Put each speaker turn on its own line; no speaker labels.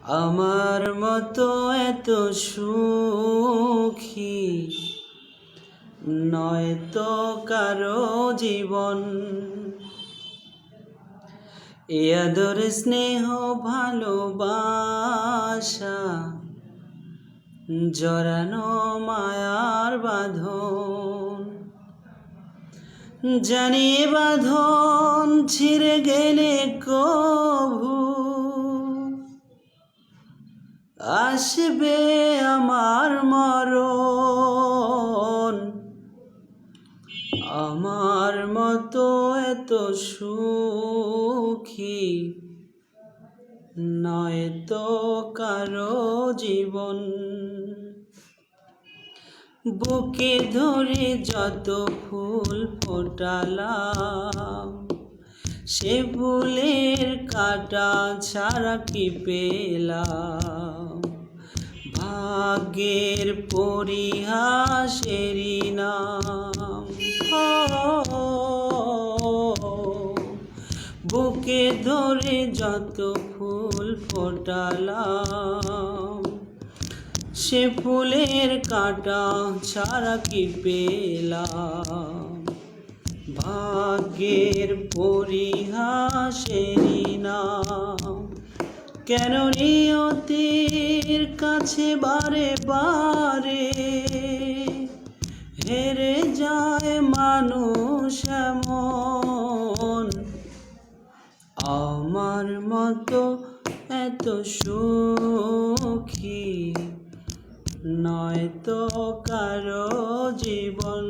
আমার মতো এত সুখী নয়তো কারো জীবন। এ আদর স্নেহ ভালোবাসা জড়ানো মায়ার বাঁধন। জানি এ বাঁধন ছিঁড়ে গেলে কভু আসবে আমার মরণ। আমার মতো এত সুখী নয়তো কারো জীবন। বুকে ধরে যত ফুল ফোটালাম, সে ফুলের কাঁটা ছাড়া কি পেলাম? ভাগ্যের পরিহাসেরই নাম। বুকে ধরে যত ফুল ফোটালাম, সে ফুলের কাঁটা ছাড়া কি পেলাম? ভাগ্যের পরিহাসেরই নাম। কেন নিয়তির কাছে বারে বারে হেরে যায় মানুষ এমন? আমার মতো এত সুখী নয়তো কারো জীবন।